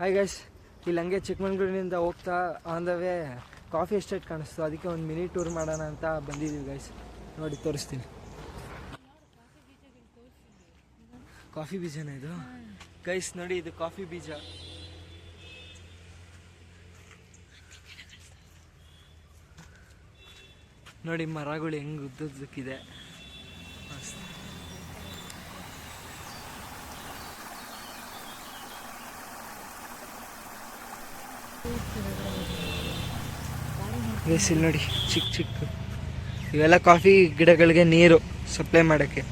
Hi guys, ಇಲ್ಲಿ ಹಂಗೆ ಚಿಕ್ಕಮಂಗ್ಳೂರಿನಿಂದ ಹೋಗ್ತಾ on the way coffee estate ಕಾಣಿಸ್ತು. ಅದಕ್ಕೆ ಒಂದು ಮಿನಿ ಟೂರ್ ಮಾಡೋಣ ಅಂತ ಬಂದಿದ್ದೀವಿ ಗೈಸ್. ನೋಡಿ ತೋರಿಸ್ತೀನಿ. ಕಾಫಿ ಬೀಜನ ಇದು ಗೈಸ್? ನೋಡಿ, ಇದು ಕಾಫಿ ಬೀಜ. ನೋಡಿ ಮರಗಳು ಹೆಂಗೆ ಉದ್ದುದ್ದಕ್ಕಿದೆ. ಗೈಸ್ ಇಲ್ಲಿ ನೋಡಿ, ಚಿಕ್ಕ ಚಿಕ್ಕ ಇವೆಲ್ಲ ಕಾಫಿ ಗಿಡಗಳಿಗೆ ನೀರು ಸಪ್ಲೈ ಮಾಡೋಕ್ಕೆ.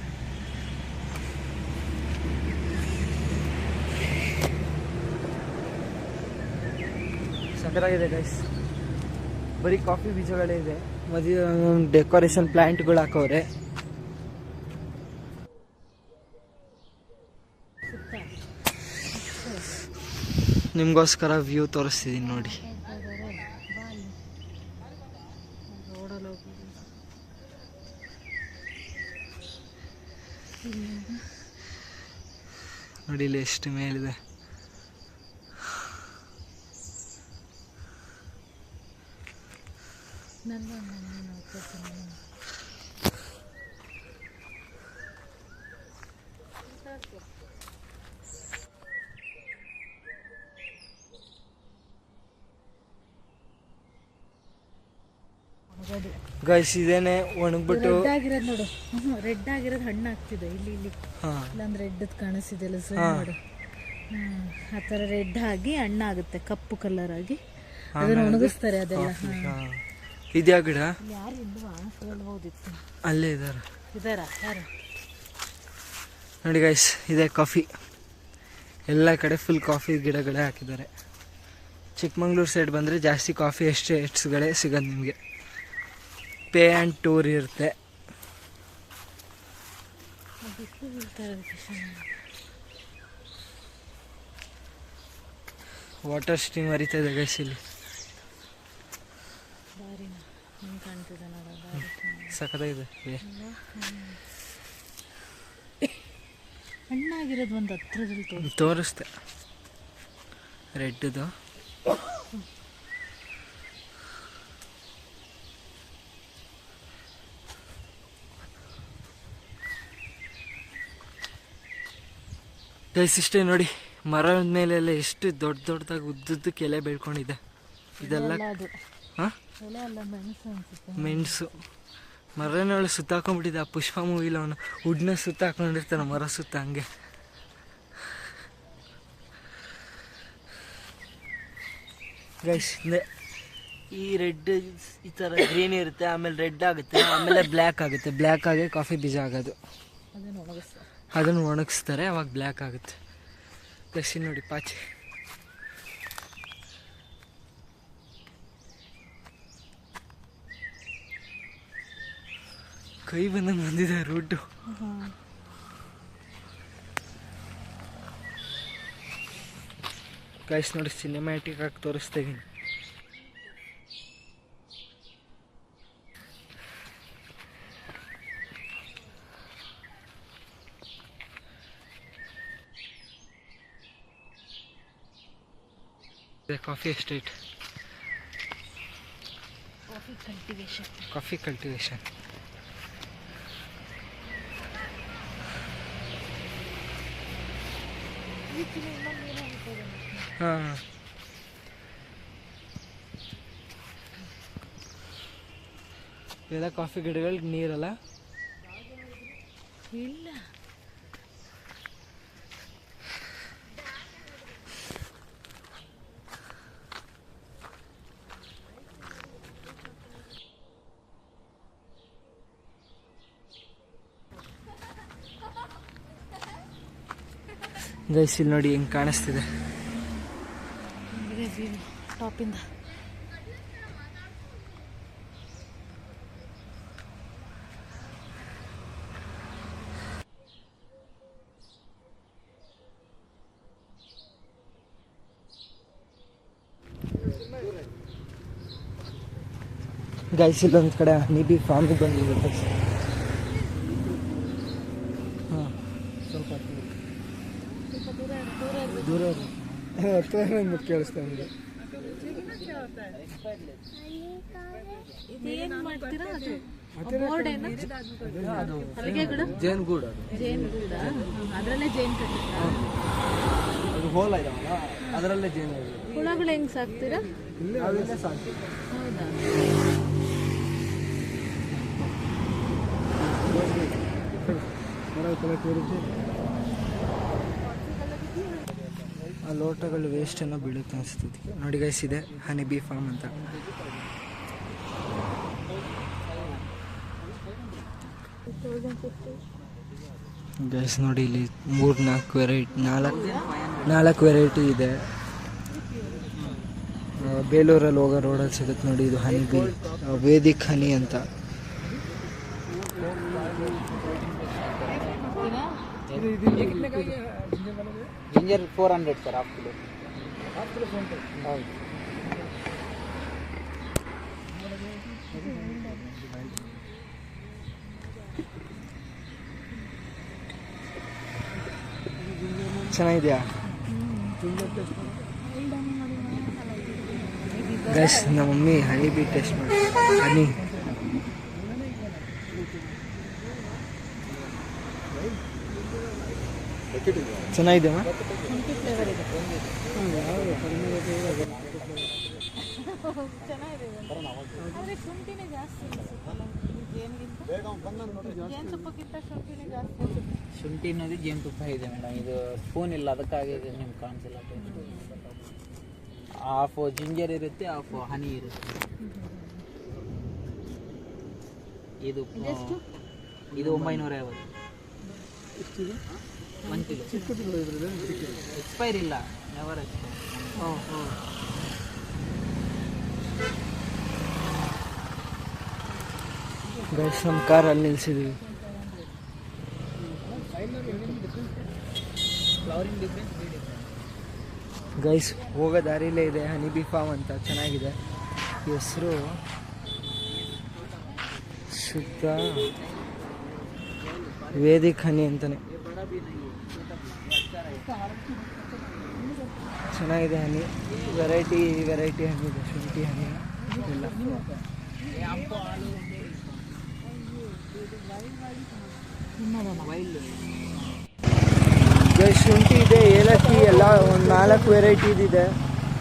ಸಕ್ಕತ್ತಾಗಿದೆ ಗೈಸ್. ಬರೀ ಕಾಫಿ ಬೀಜಗಳೇ ಇದೆ. ಮದುವೆ ಡೆಕೋರೇಷನ್ ಪ್ಲಾಂಟ್ಗಳು ಹಾಕವ್ರೆ. ನಿಮಗೋಸ್ಕರ ವ್ಯೂ ತೋರಿಸ್ತಿದ್ದೀನಿ ನೋಡಿ. ನೋಡಿ ಇಲ್ಲಿ ಎಷ್ಟು ಮೇಲಿದೆ. ಗೈಸ್ ಇದೇನೆ ಒಣಗ್ಬಿಟ್ಟು ರೆಡ್ ಆಗಿರೋದು ನೋಡು. ರೆಡ್ ಆಗಿರೋದು ಹಣ್ಣು ಆಗ್ತಿದೆ ಇಲ್ಲಿ ಇಲ್ಲಿ. ಇಲ್ಲೊಂದು ರೆಡ್ ಕಾಣಿಸ್ತಿದೆಯಲ್ಲ ಸರ್, ನೋಡು. ಆ ಥರ ರೆಡ್ ಆಗಿ ಹಣ್ಣಾಗುತ್ತೆ, ಕಪ್ಪು ಕಲರ್ ಆಗಿ. ಅದನ್ನ ಒಣಗಿಸ್ತಾರೆ ಅದೆಲ್ಲ. ಇದ್ಯಾ ಗಿಡ? ಯಾರು ಇಲ್ವಾ? ಹೇಳ್ಬೋದಿತ್ತು. ಅಲ್ಲೇ ಇದಾರ ಯಾರು? ನೋಡಿ ಗೈಸ್, ಇದೆ ಕಾಫಿ. ಎಲ್ಲ ಕಡೆ ಫುಲ್ ಕಾಫಿ ಗಿಡಗಳೇ ಹಾಕಿದ್ದಾರೆ. ಚಿಕ್ಕಮಂಗ್ಳೂರು ಸೈಡ್ ಬಂದರೆ ಜಾಸ್ತಿ ಕಾಫಿ ಎಸ್ಟೇಟ್ಸ್ಗಳೇ ಸಿಗೋದು ನಿಮಗೆ. ಪೇ ಆ್ಯಂಡ್ ಟೂರ್ ಇರುತ್ತೆ. ವಾಟರ್ ಸ್ಟ್ರೀಮ್ ಹರಿತಾ ಇದೆ ಗೈಸ್ ಇಲ್ಲಿ. ಸಖತ್ತಾಗಿದೆ. ಹಣ್ಣಾಗಿರೋದು ಒಂದು ಹತ್ರದಲ್ಲಿ ತೋರಿಸ್ತೆ. ರೆಡ್ದು ಗೈಸ್ ಇಷ್ಟೇ ನೋಡಿ. ಮರದ ಮೇಲೆಲ್ಲ ಎಷ್ಟು ದೊಡ್ಡ ದೊಡ್ಡದಾಗಿ ಉದ್ದುದ್ದಕ್ಕೆ ಎಲೆ ಬೆಳ್ಕೊಂಡಿದೆ. ಇದೆಲ್ಲ ಮೆಣಸು. ಮರನೊಳ ಸುತ್ತಾಕೊಂಡ್ಬಿಟ್ಟಿದೆ. ಆ ಪುಷ್ಪ ಮೂವಿಲಿ ಅವನು ಉಡ್ನ ಸುತ್ತಾಕೊಂಡಿರ್ತಾನೆ ಮರ ಸುತ್ತ ಹಂಗೆ. ಗೈಸ್ ಈ ರೆಡ್ ಈ ಥರ ಗ್ರೀನ್ ಇರುತ್ತೆ, ಆಮೇಲೆ ರೆಡ್ ಆಗುತ್ತೆ, ಆಮೇಲೆ ಬ್ಲ್ಯಾಕ್ ಆಗುತ್ತೆ. ಬ್ಲ್ಯಾಕ್ ಆಗಿ ಕಾಫಿ ಬೀಜ ಆಗೋದು. ಅದನ್ನು ಒಣಗಿಸ್ತಾರೆ, ಅವಾಗ ಬ್ಲ್ಯಾಕ್ ಆಗುತ್ತೆ. ಗೈಸ್ ನೋಡಿ ಪಾಚಿ. ಕೈ ಬಂದಂಗೆ ಬಂದಿದೆ ರೂಟು. ಗೈಸ್ ನೋಡಿ, ಸಿನಿಮ್ಯಾಟಿಕ್ ಆಗಿ ತೋರಿಸ್ತಾ ಇದ್ದೀನಿ. Coffee estate, coffee cultivation. ಹಾಂ, ಇವೆಲ್ಲ ಕಾಫಿ ಗಿಡಗಳಿಗೆ ನೀರಲ್ಲ ಇಲ್ಲ. ಗೈಸ್ ಇಲ್ಲಿ ನೋಡಿ ಹೆಂಗೆ ಕಾಣಿಸ್ತಿದೆ ಟಾಪಿಂದ. ಗೈಸ್ ಇಲ್ಲೊಂದು ಕಡೆ ಹನಿ ಬಿ ಫಾರ್ಮಿಗೆ ಬಂದಿದೆ. ಹಾಂ, ಸ್ವಲ್ಪ ದೂರ ಕೇಳಿಸ್ತಾ ಇದೆ. ಇದೇನ್ ಮಾಡ್ತೀರಾ ಅದು ಬೋರ್ಡ್ ಏನು ಅದು ಹಲಗೆಗಳು ಜೇನುಗೂಡು ಜೇನುಗೂಡ ಅದರಲ್ಲೇ ಜೇನು ಕಟ್ಟಿದ್ರಾ ಅದು ಹೋಲ್ ಇದಾವಲ್ಲ ಅದರಲ್ಲೇ ಜೇನು ಹುಳಗಳು ಹೆಂಗ್ ಸಾಕ್ತೀರಾ ಅಲ್ಲೇ ಸಾಕು. ಹೌದಾ ಆ ಲೋಟಗಳು ವೇಸ್ಟ್ ಏನೋ ಬೀಳುತ್ತೆ ಅನಿಸ್ತದೆ. ನೋಡಿ ಗೈಸ್, ಇದೆ ಹನಿ ಬಿ ಫಾರ್ಮ್ ಅಂತ. ಗೈಸ್ ನೋಡಿ, ಇಲ್ಲಿ 3-4 ವೆರೈಟಿ, 4 ವೆರೈಟಿ ಇದೆ. ಬೇಲೂರಲ್ಲಿ ಹೋಗೋ ರೋಡಲ್ಲಿ ಸಿಗುತ್ತೆ ನೋಡಿ. ಇದು ಹನಿ ಬಿ, ವೇದಿಕ್ ಹನಿ ಅಂತ. Ginger 400 sir, half kilo. ಹೌದು. ಚೆನ್ನಾಗಿದೆಯಾ ಗೈಸ್? ನಮ್ಮ ಮಮ್ಮಿ ಹನಿ ಬಿ ಟೇಸ್ಟ್ ಮಾಡಿ. ಹನಿ ಚೆನ್ನಾಗಿದೆ. ಆದ್ರೆ ಶುಂಠಿನೇ ಜಾಸ್ತಿ ಅನ್ಸುತ್ತಲ್ಲ ಜೇನಿಗಿಂತ, ಜೇನುತುಪ್ಪಕ್ಕಿಂತ ಶುಂಠಿನೇ ಜಾಸ್ತಿ ಅನ್ಸುತ್ತೆ. ಶುಂಠಿ ಅನ್ನೋದು ಜೇನುತುಪ್ಪ ಇದೆ ಮೇಡಮ್. ಇದು ಸ್ಪೂನ್ ಇಲ್ಲ, ಅದಕ್ಕಾಗಿ ನಿಮ್ಗೆ ಕಾಣಿಸಿಲ್ಲ. ಹಾಫ್ ಜಿಂಜರ್ ಇರುತ್ತೆ, ಹಾಫ್ ಹನಿ ಇರುತ್ತೆ. ಇದು 950 1 ಕಿಲೋ. ಎಕ್ಸ್ಪೈರ್ ಇಲ್ಲ, ನೆವರ್ ಎಕ್ಸ್ಪೈರ್. ಗೈಸ್, ನಮ್ಮ ಕಾರಲ್ಲಿ ನಿಲ್ಸಿದ್ವಿ. ಗೈಸ್, ಹೋಗೋ ದಾರಿಲೇ ಇದೆ ಹನಿ ಬಿ ಫಾರ್ಮ್ ಅಂತ, ಚೆನ್ನಾಗಿದೆ. ಹೆಸರು ಶುದ್ಧ ವೇದಿಕ್ ಹನಿ ಅಂತಾನೆ. ಚೆನ್ನಾಗಿದೆ ಹನಿ. ವೆರೈಟಿ ಹನಿ ಇದೆ, ಶುಂಠಿ ಹನಿ ಎಲ್ಲ. ಶುಂಠಿ ಇದೆ, ಏಲಕ್ಕಿ ಎಲ್ಲ ಒಂದು 4 ವೆರೈಟಿದಿದೆ.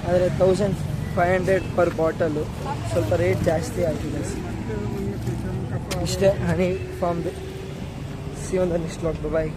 ಆದರೆ 1500 ಪರ್ ಬಾಟಲು. ಸ್ವಲ್ಪ ರೇಟ್ ಜಾಸ್ತಿ ಆಗಿದೆ. ಇಷ್ಟೇ ಹನಿ ಫಾರ್ಮ್ದು. See on the next vlog. Bye.